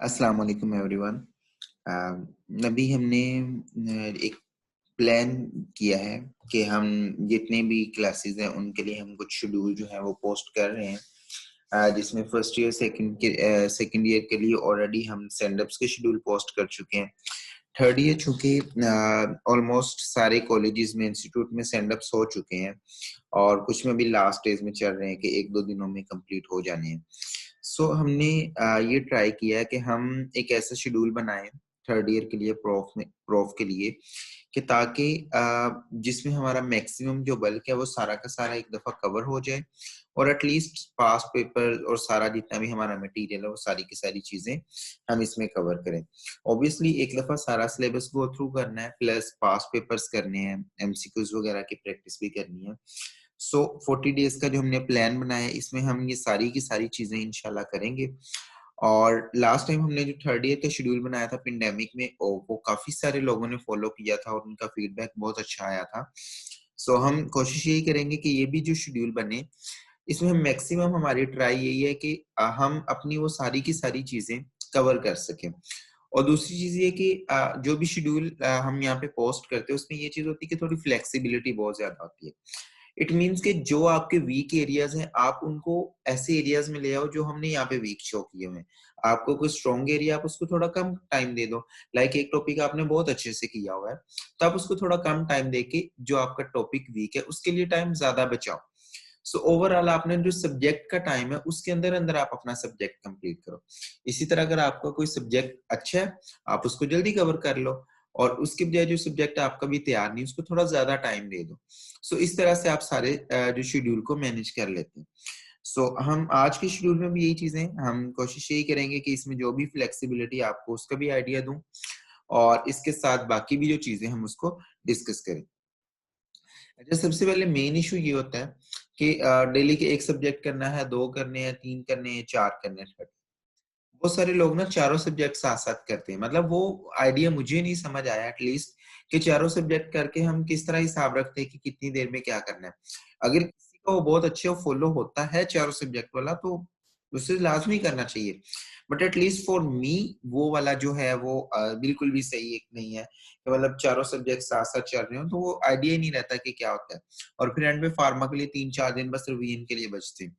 अस्सलाम वालेकुम एवरीवन। अभी हमने एक प्लान किया है कि हम जितने भी क्लासेस हैं उनके लिए हम कुछ शेड्यूल जो है वो पोस्ट कर रहे हैं, जिसमें फर्स्ट ईयर सेकंड ईयर के लिए ऑलरेडी हम सेंडअप्स के शेड्यूल पोस्ट कर चुके हैं। थर्ड ईयर चूंकि ऑलमोस्ट सारे कॉलेजेस में इंस्टीट्यूट में सेंडअप्स हो चुके हैं और कुछ में भी लास्ट स्टेज में चल रहे हैं कि एक दो दिनों में कंप्लीट हो जाने हैं। सो हमने ये ट्राई किया है कि हम एक ऐसा शेड्यूल बनाएं थर्ड ईयर के लिए प्रोफ के लिए कि ताकि जिसमें हमारा मैक्सिमम जो बल्क है वो सारा का सारा एक दफा कवर हो जाए और एटलीस्ट पास पेपर और सारा जितना भी हमारा मटेरियल है वो सारी की सारी चीजें हम इसमें कवर करें। ऑब्वियसली एक दफा सारा सिलेबस गो थ्रू करना है, प्लस पास पेपर्स करने हैं, एमसीक्यूज वगैरह की प्रैक्टिस भी करनी है। सो 40 डेज का जो हमने प्लान बनाया है इसमें हम ये सारी की सारी चीजें इंशाल्लाह करेंगे। और लास्ट टाइम हमने जो थर्ड ईयर का शेड्यूल बनाया था पेंडेमिक में वो काफी सारे लोगों ने फॉलो किया था और उनका फीडबैक बहुत अच्छा आया था। सो हम कोशिश यही करेंगे कि ये भी जो शेड्यूल बने इसमें हम मैक्सिमम हमारी ट्राई यही है कि हम अपनी वो सारी की सारी चीजें कवर कर सकें। और दूसरी चीज ये कि जो भी शेड्यूल हम यहाँ पे पोस्ट करते हैं उसमें ये चीज होती है कि थोड़ी फ्लेक्सिबिलिटी बहुत ज्यादा होती है। इट मीन्स कि जो आपके वीक एरियाज हैं आप उनको ऐसे एरियाज में ले आओ जो हमने यहाँ पे वीक शो किए हुए हैं। आपको कोई स्ट्रॉन्ग एरिया आप उसको थोड़ा कम टाइम दे दो। लाइक एक टॉपिक आपने बहुत अच्छे से किया हुआ है तो आप उसको थोड़ा कम टाइम देके जो आपका टॉपिक वीक है उसके लिए टाइम ज्यादा बचाओ। सो ओवरऑल आपने जो सब्जेक्ट का टाइम है उसके अंदर अंदर आप अपना सब्जेक्ट कंप्लीट करो। इसी तरह अगर आपका कोई सब्जेक्ट अच्छा है आप उसको जल्दी कवर कर लो और उसके बजाय जो सब्जेक्ट आपका भी तैयार नहीं उसको थोड़ा ज्यादा टाइम दे दो। सो इस तरह से आप सारे जो शेड्यूल को मैनेज कर लेते हैं। सो हम आज के शेड्यूल में भी यही चीजें हम कोशिश यही करेंगे कि इसमें जो भी फ्लेक्सिबिलिटी आपको उसका भी आइडिया दूं और इसके साथ बाकी भी जो चीजें हम उसको डिस्कस करें। अच्छा, सबसे पहले मेन इशू ये होता है कि डेली के एक सब्जेक्ट करना है, दो करने हैं, तीन करने हैं, चार करने हैं। बहुत सारे लोग ना चारों सब्जेक्ट साथ साथ करते हैं, मतलब वो आइडिया मुझे नहीं समझ आया एटलीस्ट कि चारों सब्जेक्ट करके हम किस तरह हिसाब रखते हैं कि कितनी देर में क्या करना है। अगर किसी को वो बहुत अच्छे फॉलो होता है चारों सब्जेक्ट वाला तो उसे लाजमी करना चाहिए। बट एटलीस्ट फॉर मी वो वाला जो है वो बिल्कुल भी सही एक नहीं है कि मतलब चारों सब्जेक्ट साथ साथ चल रहे हो तो वो आइडिया ही नहीं रहता कि क्या होता है। और फिर एंड में फार्मा के लिए 3-4 दिन बस रिवीजन के लिए बचते हैं।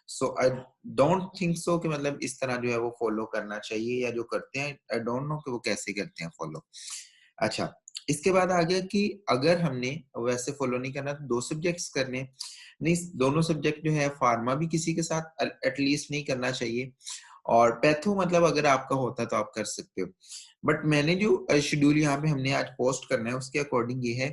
सो आई डोंट थिंक सो कि मतलब इस तरह जो है वो फॉलो करना चाहिए, या जो करते हैं आई डोंट नो कि वो कैसे करते हैं फॉलो। अच्छा, इसके बाद आ गया कि अगर हमने वैसे फॉलो नहीं करना तो दो सब्जेक्ट्स करने, नहीं दोनों सब्जेक्ट जो है फार्मा भी किसी के साथ एटलीस्ट नहीं करना चाहिए और पैथो मतलब अगर आपका होता है तो आप कर सकते हो। बट मैंने जो शेड्यूल यहाँ पे हमने आज पोस्ट करना है उसके अकॉर्डिंग ये है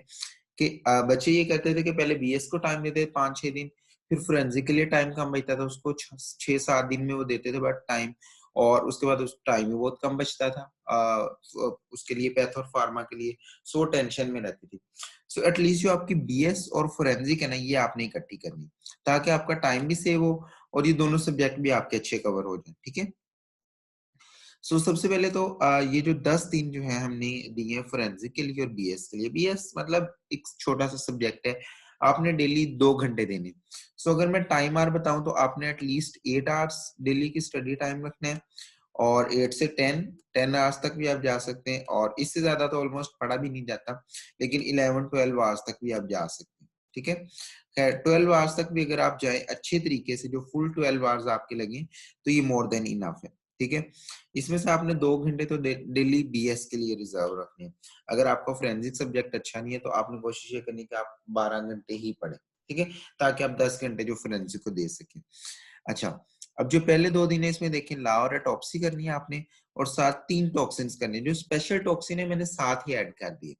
कि बच्चे ये कहते थे कि पहले बीएस को टाइम देते थे 5-6 दिन, फिर फोरेंसिक के लिए टाइम कम बचता था उसको 6-7 दिन में वो देते थे बट टाइम, और उसके बाद उस टाइम भी बहुत कम बचता था उसके लिए पैथ और फार्मा के लिए। सो टेंशन में रहती थी। सो एटलीस्ट जो आपकी बीएस और फोरेंसिक है ना ये आपने इकट्ठी करनी ताकि आपका टाइम भी सेव हो और ये दोनों सब्जेक्ट भी आपके अच्छे कवर हो जाए। ठीक है। सो सबसे पहले तो ये जो 10 दिन जो है हमने दिए हैं फोरेंसिक के लिए और बीएस के लिए। बीएस मतलब एक छोटा सा सब्जेक्ट है, आपने डेली 2 घंटे देने। सो अगर मैं टाइम आवर बताऊं तो आपने एटलीस्ट 8 आवर्स डेली की स्टडी टाइम रखना है और 8 से 10 आवर्स तक भी आप जा सकते हैं और इससे ज्यादा तो ऑलमोस्ट पढ़ा भी नहीं जाता, लेकिन 11-12 आवर्स तक भी आप जा सकते हैं। ठीक है। खैर 12 आवर्स तक भी अगर आप जाए अच्छे तरीके से, जो फुल 12 आवर्स आपके लगे तो ये मोर देन इनफ है। ठीक है। इसमें से आपने 2 घंटे तो डेली बीएस के लिए रिजर्व रखने हैं। अगर आपका फोरेंसिक सब्जेक्ट अच्छा नहीं है तो आपने कोशिश ये करनी कि आप 12 घंटे ही पढ़े। ठीक है, ताकि आप 10 घंटे जो फोरेंसिक को दे सकें। अच्छा, अब जो पहले 2 दिन है इसमें देखें ला और एटॉप्सी करनी है आपने और साथ 3 टॉक्सिन्स करने हैं। जो स्पेशल टॉक्सिन है मैंने साथ ही ऐड कर दिए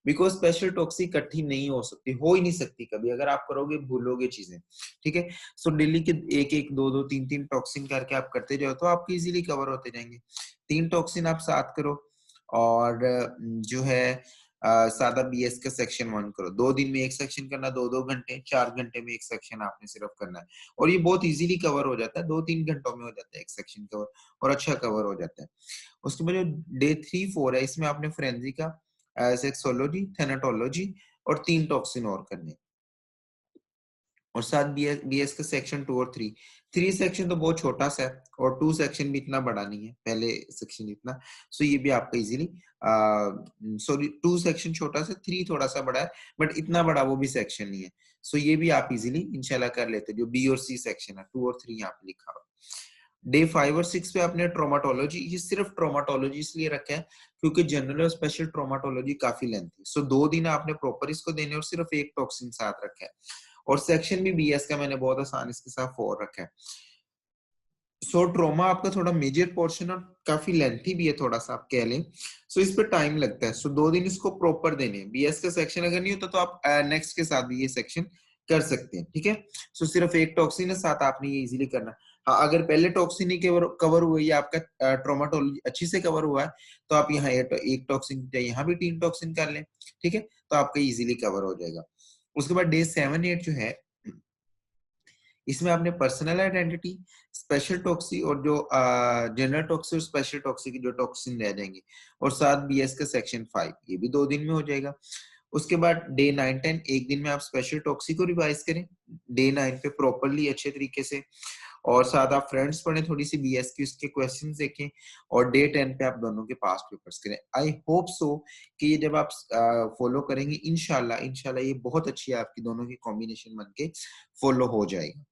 बिकॉज स्पेशल टॉक्सिन इकट्ठी नहीं हो सकती, हो ही नहीं सकती कभी, अगर आप करोगे भूलोगे चीजें। ठीक है। सो डेली के एक एक दो दो तीन तीन टॉक्सिन करके आप करते जाओ तो आपके इजीली कवर होते जाएंगे। 3 टॉक्सिन आप साथ करो और जो है सादा बीएस का सेक्शन 1 करो। 2 दिन में एक सेक्शन करना, 2-2 घंटे, 4 घंटे में एक सेक्शन आपने सिर्फ करना है और ये बहुत इजीली कवर हो जाता है, 2-3 घंटों में हो जाता है एक सेक्शन कवर और अच्छा कवर हो जाता है। उसके बाद जो डे 3-4 है इसमें आपने फोरेंसिक का सेक्सोलॉजी, थेनाटोलॉजी और 3 टॉक्सिन और करने और साथ बीएस का सेक्शन 2 और 3। 3 सेक्शन तो बहुत छोटा सा है और 2 सेक्शन भी इतना बड़ा नहीं है, पहले सेक्शन इतना, सो ये भी आपका इजीली, सॉरी 2 सेक्शन छोटा सा, 3 थोड़ा सा बड़ा है, बट इतना बड़ा वो भी सेक्शन नहीं है, सो ये भी आप इजीली इंशाल्लाह कर लेते हैं। जो बी और सी सेक्शन है, 2 और 3 यहाँ पे लिखा हुआ। डे 5 और 6 पे आपने ट्रोमाटोलॉजी, ये सिर्फ ट्रोमाटोलॉजी इसलिए रखा है क्योंकि जनरल और स्पेशल ट्रोमाटोलॉजी काफी लेंथी है, सो 2 दिन आपने प्रॉपर इसको देने और सिर्फ एक टॉक्सिन साथ रखा है, और सेक्शन भी बीएस का मैंने बहुत आसान इसके साथ 4 रखा है। सो ट्रोमा आपका थोड़ा मेजर पोर्शन और काफी लेंथी भी है, थोड़ा सा आप कह लें, सो इस पे टाइम लगता है, सो 2 दिन इसको प्रॉपर देने हैं। बीएस का सेक्शन अगर नहीं होता तो आप नेक्स्ट के साथ भी ये सेक्शन कर सकते हैं, ठीक है। सो सिर्फ एक टॉक्सिन के साथ आपने ये इजीली करना। हाँ, अगर पहले टॉक्सिन ही कवर हुआ है या आपका ट्रोमाटोलॉजी अच्छी से कवर हुआ है, तो आप यहाँ एक टॉक्सिन या यहाँ भी 3 टॉक्सिन कर लें, ठीक है, तो आपका इजीली कवर हो जाएगा। उसके बाद डे 7-8 जो है, इसमें आपने पर्सनल आइडेंटिटी, स्पेशल टॉक्सी और जो जनरल टॉक्सी और स्पेशल टॉक्सी की जो टॉक्सिन रह जाएंगे, और साथ बीएस का सेक्शन 5, ये भी 2 दिन में हो जाएगा। उसके बाद डे 9-10 एक दिन में आप स्पेशल टॉक्सी को रिवाइज करें, डे 9 पे प्रॉपरली अच्छे तरीके से, और साथ आप फ्रेंड्स पढ़ें, थोड़ी सी बीएस की उसके क्वेश्चंस देखें, और डे 10 पे आप दोनों के पास्ट पेपर्स करें। आई होप सो कि ये जब आप फॉलो करेंगे, इंशाल्लाह इंशाल्लाह ये बहुत अच्छी है, आपकी दोनों की कॉम्बिनेशन बन के फॉलो हो जाएगी।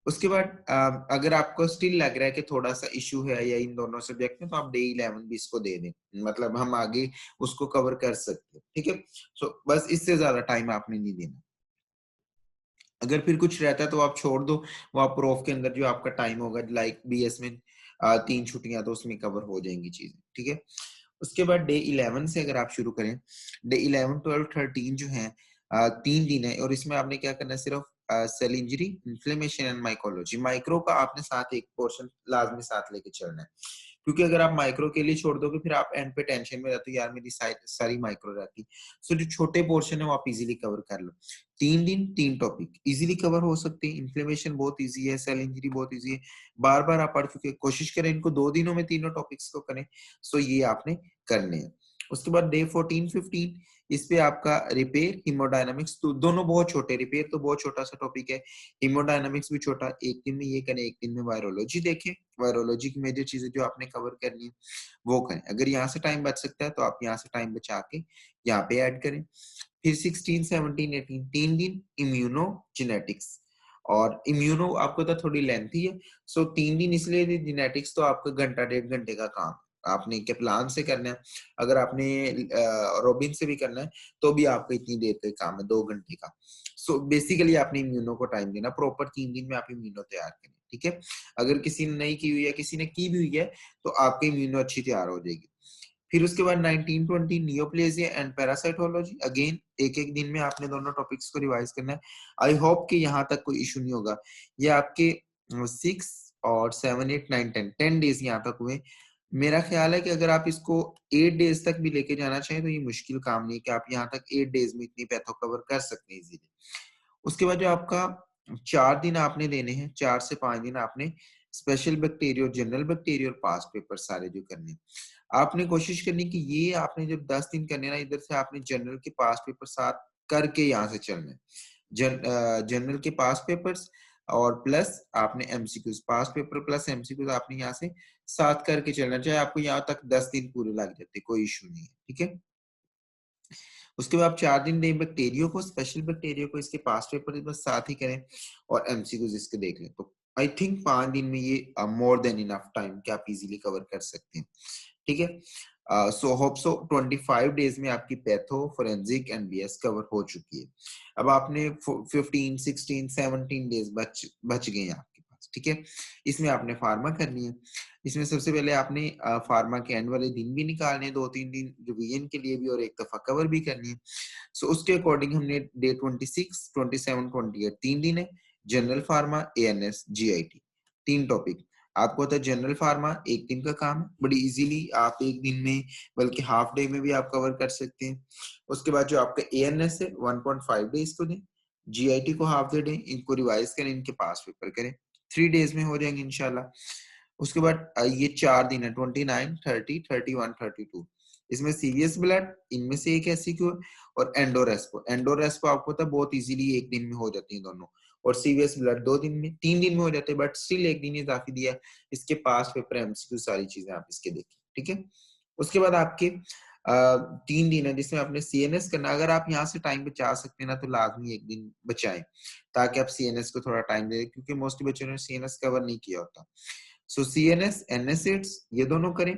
उसके बाद अगर आपको स्टिल लग रहा है कि थोड़ा सा इशू है या इन दोनों सब्जेक्ट में, तो आप डे 11 भी इसको दे दें, मतलब हम आगे उसको कवर कर सकते हैं, ठीक है। सो बस इससे ज्यादा टाइम आपने नहीं देना। अगर फिर कुछ रहता है तो आप छोड़ दो, वो आप प्रोफ के अंदर जो आपका टाइम होगा, लाइक बीएस में 3 छुट्टियां, तो उसमें कवर हो जाएंगी चीजें, ठीक है। उसके बाद डे 11 से अगर आप शुरू करें, डे 11, 12, 13 जो है 3 दिन है, और इसमें आपने क्या करना है, सिर्फ cell injury, inflammation and mycology. Micro का आपने साथ एक पोर्शन लाजमी साथ लेके चलना है, क्योंकि अगर आप माइक्रो के लिए छोड़ दोगे, फिर आप एंड पे टेंशन में रहते हो, यार मेरी सारी माइक्रो रहती। सो जो छोटे पोर्शन है वो आप इजीली कवर कर लो। 3 दिन 3 टॉपिक इजीली कवर हो सकते हैं। इन्फ्लेमेशन बहुत इजी है, सेल इंजरी बहुत इजी है, बार बार आप पढ़ चुके, कोशिश करें इनको 2 दिनों में तीनों टॉपिक्स को करें। सो ये आपने करने हैं। उसके बाद डे 14-15, इस पे आपका रिपेयर, हीमोडायनामिक्स, तो दोनों बहुत छोटे, रिपेयर तो बहुत छोटा सा टॉपिक है, हीमोडायनामिक्स भी छोटा, एक दिन में ये करें, एक दिन में वायरोलॉजी देखें, वायरोलॉजी की मेजर चीजें जो आपने कवर करनी है वो करें। अगर यहाँ से टाइम बच सकता है तो आप यहाँ से टाइम बचा के यहाँ पे ऐड करें। फिर 16, 17, 18 3 दिन इम्यूनो जेनेटिक्स, और इम्यूनो आपको तो थोड़ी लेंथी है, सो 3 दिन इसलिए, जेनेटिक्स तो आपका घंटा 1.5 घंटे का काम आपने कैप्लान से करना है, अगर आपने रोबिन से भी करना है तो भी आपको इतनी देर का काम है, 2 घंटे का। सो बेसिकली आपने इम्यूनो को टाइम देना प्रॉपर, 3 दिन में आप इम्यूनो तैयार करें, ठीक है। अगर किसी ने नहीं की हुई है, किसी ने की भी हुई है, तो आपकी इम्यूनो अच्छी तैयार हो जाएगी। फिर उसके बाद 19-20 नियोप्लेजिया एंड पैरासाइटोलॉजी, अगेन एक एक दिन में आपने दोनों टॉपिक्स को रिवाइज करना है। आई होप कि यहाँ तक कोई इशू नहीं होगा। ये आपके 6 और 7, 8, 9, 10 डेज यहाँ तक हुए। मेरा ख्याल है कि अगर आप इसको 8 डेज तक भी लेके जाना चाहें तो ये मुश्किल काम नहीं है कि आप यहाँ तक 8 डेज में इतनी पैथो कवर कर सकते हैं इजीली। उसके बाद जो आपका 4 दिन आपने देने हैं, 4 से 5 दिन आपने स्पेशल बैक्टीरिया, जनरल बैक्टीरिया और पास्ट पेपर सारे जो करने हैं। आपने कोशिश करनी कि ये आपने जब 10 दिन करने ना, इधर से आपने जनरल के पास्ट पेपर साथ करके यहाँ से चलना है। जनरल के पास्ट पेपर्स और प्लस आपने MCQs, past paper plus MCQs आपने यहाँ से साथ करके चलना, चाहे आपको यहाँ तक 10 दिन पूरे लग जाते, कोई इशू नहीं है, ठीक है। उसके बाद आप 4 दिन दें बैक्टीरियो को, स्पेशल बैक्टीरियो को, इसके पास्ट पेपर बस साथ ही करें और एमसीक्यूज इसके देख लें, तो आई थिंक 5 दिन में ये मोर देन इनफ टाइम कि आप इजीली कवर कर सकते हैं, ठीक है। सो होप सो 25 डेज में आपकी patho, forensic and BS cover हो चुकी है। अब आपने 15, 16, 17 डेज बच गए हैं आपके पास, ठीक है। इसमें आपने फार्मा करनी है। इसमें सबसे पहले आपने फार्मा के एंड वाले दिन भी निकालने, 2-3 दिन रिवीजन के लिए भी, और एक दफा कवर भी करनी है। सो उसके अकॉर्डिंग हमने डे 26, 27, 28 3 दिन है। General pharma, ANS, GIT 3 topic. आपको होता है जनरल फार्मा 1 दिन का काम है, बड़ी इजीली आप 1 दिन में, बल्कि हाफ डे में भी आप कवर कर सकते हैं। उसके बाद जो आपका एएनएस है 1.5 डेज को दें, जीआईटी को हाफ डे दें, इनको रिवाइज करें, इनके पास पेपर करें, 3 डेज में हो जाएंगे इंशाल्लाह। उसके बाद ये 4 दिन है 29, 30, 31, 32। इसमें सीरियस ब्लड, इनमें से एक एससीक्यू है, और एंडोरेस्पो। एंडोरेस्पो आपको पता है बहुत इजीली 1 दिन में हो जाती है दोनों, और सीवीएस ब्लड 2 दिन में, 3 दिन में हो जाते हैं, बट स्टिल 1 दिन इजाफी दिया। इसके पास पेपर एमसीक्यू सारी चीजें आप इसके देखें, ठीक है। उसके बाद आपके 3 दिन है जिसमें आपने सीएनएस करना। अगर आप यहाँ से टाइम बचा सकते हैं ना तो लाजमी 1 दिन बचाएं, ताकि आप सीएनएस को थोड़ा टाइम दें, क्योंकि मोस्टली बच्चों ने सीएनएस कवर नहीं किया होता। सो सीएनएस, एनएसएड्स ये दोनों करें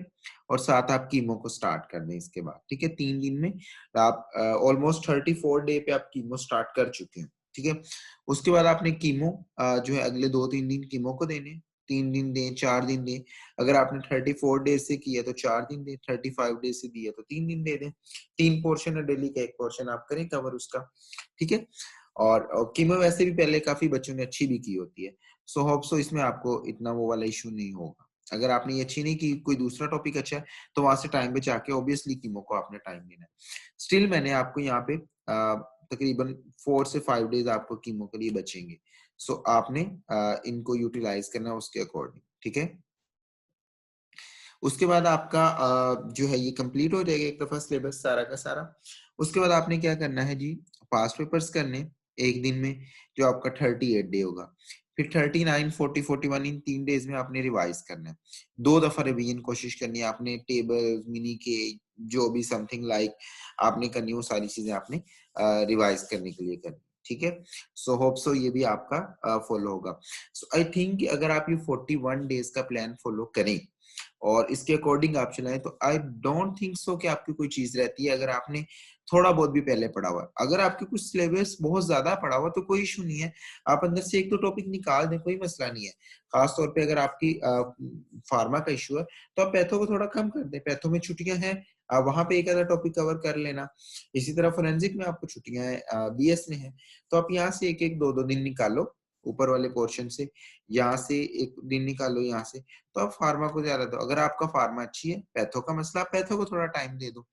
और साथ आप कीमो को स्टार्ट कर दें इसके बाद, ठीक है। 3 दिन में आप ऑलमोस्ट 34 डे पे आप कीमो स्टार्ट कर चुके हैं, ठीक है। उसके बाद आपने कीमो जो है अगले 2-3 दिन कीमो को देने, 3 दिन दें, 4 दिन दें। अगर आपने 34 डेज से किया तो 4 दिन दें, 35 डेज से दिया तो 3 दिन दे दें। 3 पोर्शन है डेली का, 1 पोर्शन आप करें कवर उसका, ठीक है। और कीमो वैसे भी पहले काफी बच्चों ने अच्छी भी की होती है। सो होप सो इसमें आपको इतना वो वाला इशू नहीं होगा। अगर आपने ये अच्छी नहीं की, कोई दूसरा टॉपिक अच्छा है, तो वहां से टाइम बचा के ऑब्वियसली कीमो को आपने टाइम देना है। स्टिल मैंने आपको यहाँ पे तकरीबन 4 से 5 डेज आपको कीमो के लिए बचेंगे। सो आपने इनको यूटिलाइज करना है उसके अकॉर्डिंग, ठीक है। उसके बाद आपका जो है ये कंप्लीट हो जाएगा एक दफा सिलेबस सारा का सारा। उसके बाद आपने क्या करना है जी, पास्ट पेपर्स करने 1 दिन में, जो आपका 38 डे होगा। फिर 39, 40, 41 इन 3 डेज में आपने रिवाइज करना है। 2 दफा रिवीजन कोशिश करनी है आपने, टेबल मिनी के जो भी समथिंग लाइक आपने करनी है वो सारी चीजें आपने रिवाइज करने के लिए करनी, ठीक है। सो होप सो ये भी आपका फॉलो होगा। सो आई थिंक अगर आप ये 41 डेज का प्लान फॉलो करें और इसके अकॉर्डिंग आप चलाएं, तो आई डोंट थिंक सो कि आपकी कोई चीज रहती है अगर आपने थोड़ा बहुत भी पहले पढ़ा हुआ है। अगर आपके कुछ सिलेबस बहुत ज्यादा पढ़ा हुआ तो कोई इशू नहीं है, आप अंदर से 1-2 टॉपिक निकाल दें, कोई मसला नहीं है। खास तौर पे अगर आपकी फार्मा का इशू है तो आप पैथो को थोड़ा कम कर दें, पैथो में छुट्टियां हैं, वहां पे एक आधा टॉपिक कवर कर लेना। इसी तरह फोरेंसिक में आपको छुट्टियां हैं, बीएस में है, तो आप यहाँ से 1-1, 2-2 दिन निकालो ऊपर वाले पोर्शन से, यहाँ से 1 दिन निकालो यहाँ से, तो आप फार्मा को ज्यादा दो। अगर आपका फार्मा अच्छी है, पैथो का मसला, पैथो को थोड़ा टाइम दे दो,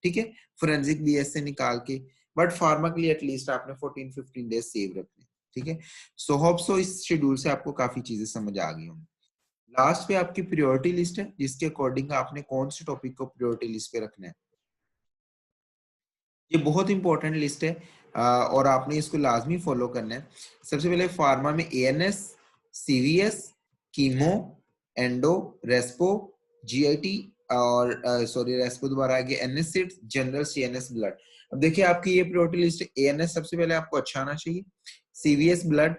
ठीक है। फोरेंसिक बीएस से निकाल के, बट फार्मा के लिए एटलीस्ट आपने 14-15 डेज सेव रखने, ठीक है। सो होप सो इस शेड्यूल से आपको काफी चीजें समझ आ गई होंगी। लास्ट पे आपकी प्रायोरिटी लिस्ट है, जिसके अकॉर्डिंग आपने कौन से टॉपिक को प्रायोरिटी लिस्ट पे रखना है। ये बहुत इंपॉर्टेंट लिस्ट है और आपने इसको लाजमी फॉलो करना है। सबसे पहले फार्मा में ANS, CVS, chemo, endo, respo, GIT और सॉरी रेस्पो दोबारा आ गया, एनएससिड, जनरल, सीएनएस, ब्लड। अब देखिए आपकी ये प्रायोरिटी लिस्ट है। एएनएस सबसे पहले आपको अच्छा आना चाहिए, सीवीएस, ब्लड,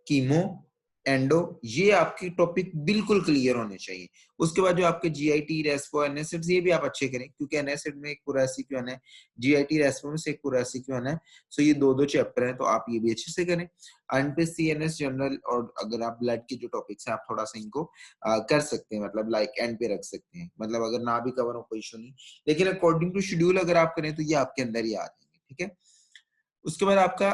कीमो, एंडो, ये आपकी टॉपिक बिल्कुल क्लियर होने चाहिए। उसके बाद जो आपके जीआईटी, रेस्पो, एनएससिड, ये भी आप अच्छे करें, क्योंकि एनएससिड में एक पूरा एससीक्यू आना है, जीआईटी रेस्पो में से एक पूरा एससीक्यू आना है। सो ये 2-2 चैप्टर हैं, तो आप ये भी अच्छे से करें। एंड पे सीएनएस, जनरल, और अगर आप ब्लड के जो टॉपिक्स हैं आप थोड़ा सा इनको कर सकते हैं, मतलब लाइक एंड पे रख सकते हैं, मतलब अगर ना भी कवर हो कोई इशू नहीं, लेकिन अकॉर्डिंग टू शेड्यूल अगर आप करें तो ये आपके अंदर ही आ जाएंगे, ठीक है। उसके बाद आपका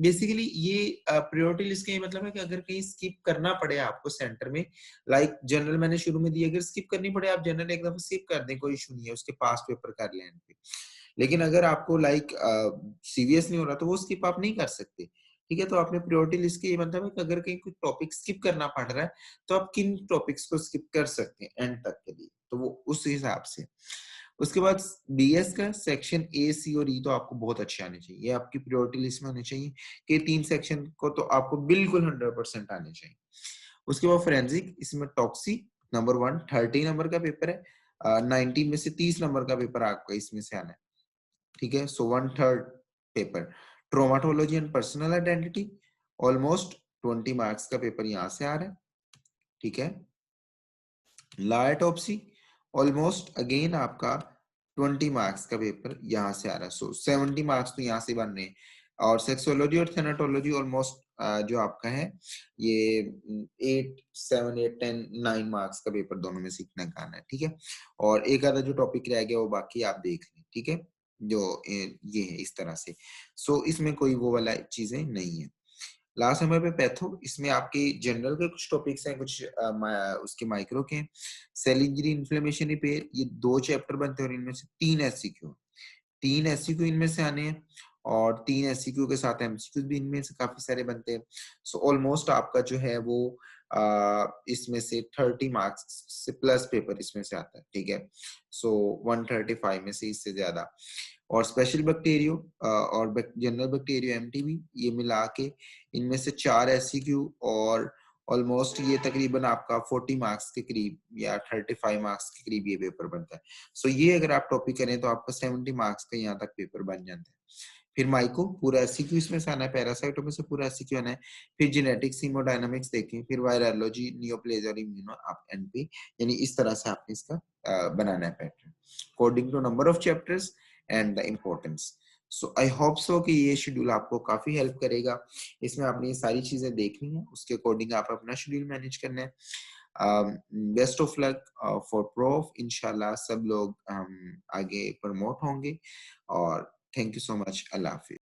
बेसिकली ये प्रायोरिटी लिस्ट का ये मतलब है कि अगर कहीं स्किप करना पड़े आपको सेंटर में, लाइक जनरल मैंने शुरू में दी, अगर स्किप करनी पड़े आप जनरल एक दफा स्किप कर दें, कोई इशू नहीं है, उसके पास पेपर कर लें पे। लेकिन अगर आपको लाइक सीरियस नहीं हो रहा तो वो स्किप आप नहीं कर सकते, ठीक है। तो आपने प्रायोरिटी लिस्ट के ये मतलब है कि अगर कहीं कोई टॉपिक स्किप करना पड़ रहा है तो आप किन टॉपिक्स को स्किप कर सकते हैं एंड तक के लिए, तो वो उस हिसाब से। उसके बाद बीएस का सेक्शन ए, सी और ई तो आपको बहुत अच्छे आने चाहिए, ये आपकी प्रायोरिटी लिस्ट में होने चाहिए कि 3 सेक्शन को तो आपको बिल्कुल 100% आने चाहिए। उसके बाद फोरेंसिक, इसमें टॉक्सी नंबर 1 30 नंबर का पेपर है, 19 में से 30 नंबर का पेपर आपका इसमें से आना है, ठीक है। So 1/3 paper. Traumatology and personal identity almost 20 marks का पेपर यहाँ से आ रहा है, ठीक है। लाइटॉप्सी ऑलमोस्ट अगेन आपका 20 मार्क्स का पेपर यहाँ से आ रहा है, सो 70 मार्क्स तो यहाँ से बन रहे हैं। और सेक्सोलॉजी और थेनाटोलॉजी ऑलमोस्ट जो आपका है ये 8, 7, 8, 10, 9 मार्क्स का पेपर दोनों में सीखने का आना है, ठीक है। और एक आधा जो टॉपिक रह गया वो बाकी आप देख लें, ठीक है, जो ये है इस तरह से। सो इसमें कोई वो वाला चीजें नहीं है। लास्ट नंबर पे पैथो, इसमें आपके जनरल के कुछ टॉपिक्स हैं, कुछ उसके माइक्रो के, सेल इंजरी, इन्फ्लेमेशन, रिपेयर, ये 2 चैप्टर बनते हैं और इनमें से 3 एससीक्यू, 3 एससीक्यू इनमें से आने हैं और 3 एससीक्यू के साथ एमसीक्यू भी इनमें से काफी सारे बनते हैं। सो ऑलमोस्ट आपका जो है वो इसमें से 30 मार्क्स से प्लस पेपर इसमें से आता है, ठीक है। सो 135 में से इससे ज्यादा। और स्पेशल बैक्टीरियो और जनरल बैक्टीरियो एमटीबी ये मिला के इनमें से 4 एससीक्यू और ऑलमोस्ट ये तकरीबन आपका 40 मार्क्स के करीब या 35 मार्क्स के करीब ये पेपर बनता है। सो ये अगर आप टॉपिक करें तो आपका 70 मार्क्स का यहाँ तक पेपर बन जाता है। फिर माइको पूरा एससीक्यू इसमें से आना है, पैरासाइटों में से पूरा एससीक्यू आना है। फिर जेनेटिक्स, हीमोडायनामिक्स देखें, फिर वायरोलॉजी, नियोप्लेज़िया और इम्यूनो आप एनपी, यानी इस तरह से आपने इसका बनाना है pattern according to number of chapters and the importance. So I hope so कि ये शेड्यूल आपको काफी हेल्प करेगा। इसमें आपने ये सारी चीजें देखनी है, उसके अकॉर्डिंग आप अपना शेड्यूल मैनेज करना है। Best of luck for prof, इंशाल्लाह सब लोग आगे प्रमोट होंगे। और thank you so much. Allah Hafiz.